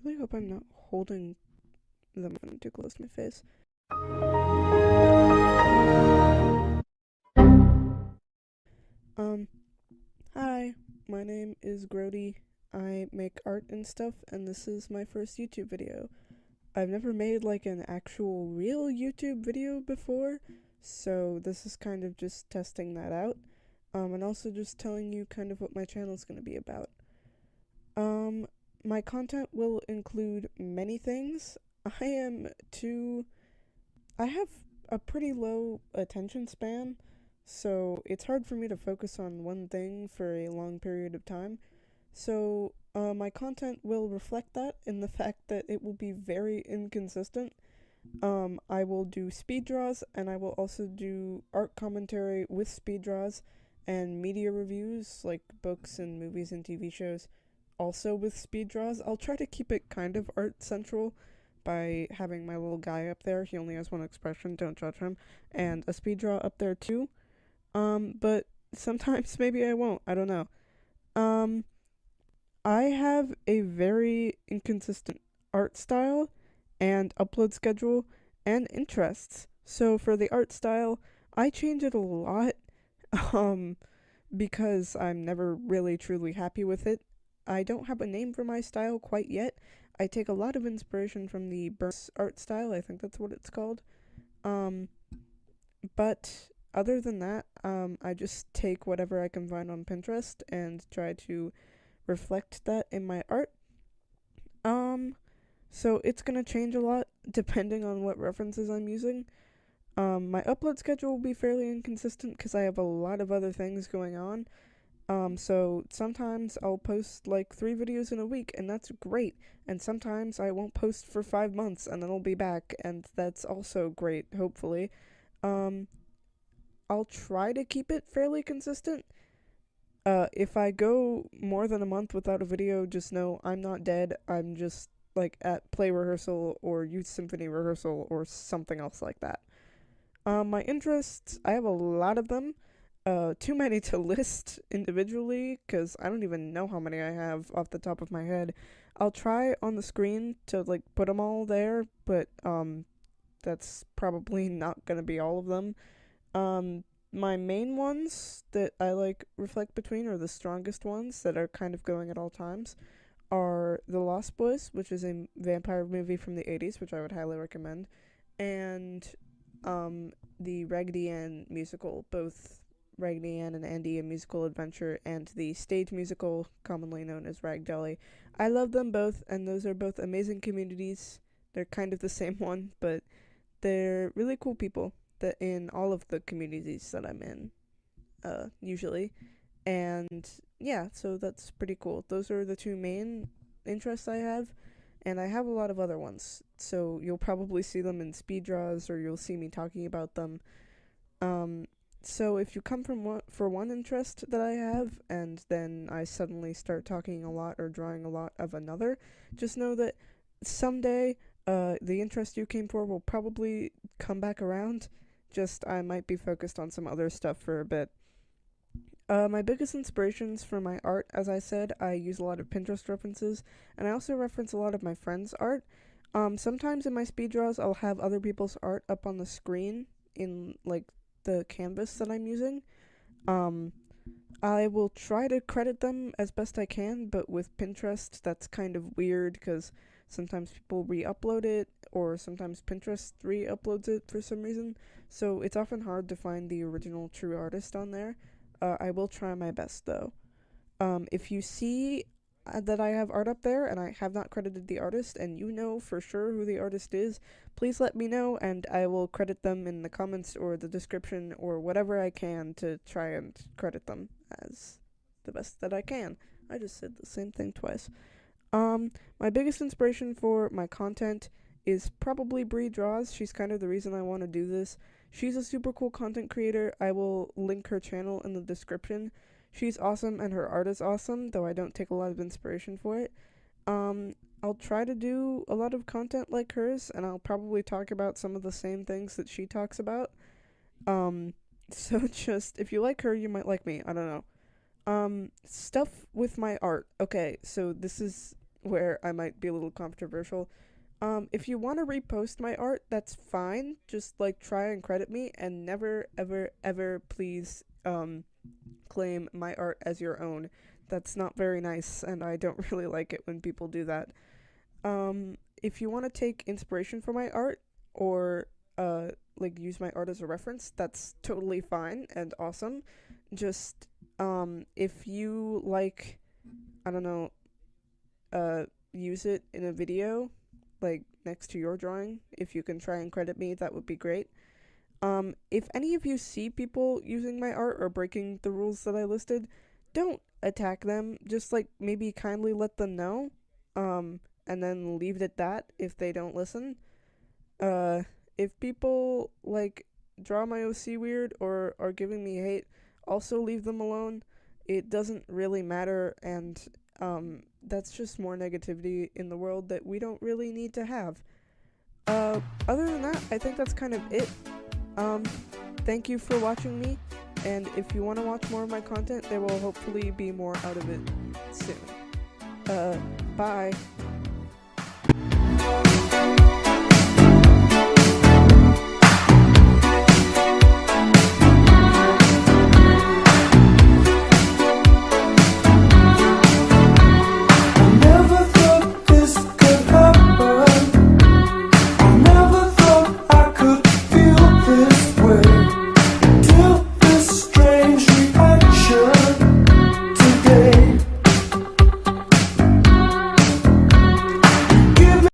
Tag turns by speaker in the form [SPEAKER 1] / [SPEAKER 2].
[SPEAKER 1] really hope I'm not holding the phone too close to my face. Um, Hi, my name is Grody. I make art and stuff, and this is my first YouTube video. I've never made like an actual real YouTube video before, so this is kind of just testing that out. And also just telling you kind of what my channel is going to be about. Um, my content will include many things. I am too I have a pretty low attention span, so it's hard for me to focus on one thing for a long period of time. So, my content will reflect that in the fact that it will be very inconsistent. I will do speed draws, and I will also do art commentary with speed draws and media reviews, like books and movies and TV shows, also with speed draws. I'll try to keep it kind of art central by having my little guy up there. He only has one expression, don't judge him, and a speed draw up there too. But sometimes maybe I won't. I don't know. Um, I have a very inconsistent art style and upload schedule and interests. So for the art style, I change it a lot um because I'm never really truly happy with it. I don't have a name for my style quite yet. I take a lot of inspiration from the Burns art style, I think that's what it's called. Um, but other than that, I just take whatever I can find on Pinterest and try to reflect that in my art. Um, so it's gonna change a lot depending on what references I'm using. My upload schedule will be fairly inconsistent because I have a lot of other things going on. So sometimes I'll post like 3 videos in a week, and that's great. And sometimes I won't post for 5 months, and then I'll be back, and that's also great, hopefully. Um, I'll try to keep it fairly consistent. If I go more than a month without a video, just know I'm not dead. I'm just like at play rehearsal or youth symphony rehearsal or something else like that. My interests, I have a lot of them. Too many to list individually, because I don't even know how many I have off the top of my head. I'll try on the screen to, like, put them all there, but, that's probably not gonna be all of them. Um, my main ones that I, like, reflect between, or the strongest ones that are kind of going at all times, are The Lost Boys, which is a vampire movie from the 80s, which I would highly recommend, and the Raggedy Ann musical, both Raggedy Ann and Andy, a musical adventure, and the stage musical, commonly known as Ragdolly. I love them both, and those are both amazing communities. They're kind of the same one, but they're really cool people that in all of the communities that I'm in, usually. And yeah, so that's pretty cool. Those are the two main interests I have, and I have a lot of other ones. So you'll probably see them in speed draws, or you'll see me talking about them. Um, so if you come from for one interest that I have, and then I suddenly start talking a lot or drawing a lot of another, just know that someday, the interest you came for will probably come back around. Just I might be focused on some other stuff for a bit. My biggest inspirations for my art, as I said, I use a lot of Pinterest references, and I also reference a lot of my friends' art. Sometimes in my speed draws, I'll have other people's art up on the screen in, like, the canvas that I'm using. Um, I will try to credit them as best I can, but with Pinterest, that's kind of weird because sometimes people re upload it, or sometimes Pinterest re uploads it for some reason. So it's often hard to find the original true artist on there. I will try my best though. If you see that I have art up there and I have not credited the artist and you know for sure who the artist is, please let me know and I will credit them in the comments or the description or whatever I can to try and credit them as the best that I can. I just said the same thing twice. My biggest inspiration for my content is probably Bree Draws. She's kind of the reason I want to do this. She's a super cool content creator. I will link her channel in the description. She's awesome and her art is awesome, though I don't take a lot of inspiration for it. Um, I'll try to do a lot of content like hers, and I'll probably talk about some of the same things that she talks about. Um, so just, if you like her, you might like me. I don't know. Stuff with my art. Okay, so this is where I might be a little controversial. If you want to repost my art, that's fine. Just like try and credit me, and never ever ever please claim my art as your own. That's not very nice, and I don't really like it when people do that. If you want to take inspiration from my art, or like use my art as a reference, that's totally fine and awesome. Just if you like, I don't know, use it in a video, like next to your drawing, if you can try and credit me, that would be great. If any of you see people using my art or breaking the rules that I listed, don't attack them. Just like maybe kindly let them know. And then leave it at that if they don't listen. If people like draw my OC weird or are giving me hate, also leave them alone. It doesn't really matter, and that's just more negativity in the world that we don't really need to have. Other than that, I think that's kind of it. Thank you for watching me, and if you want to watch more of my content, there will hopefully be more out of it soon. Bye.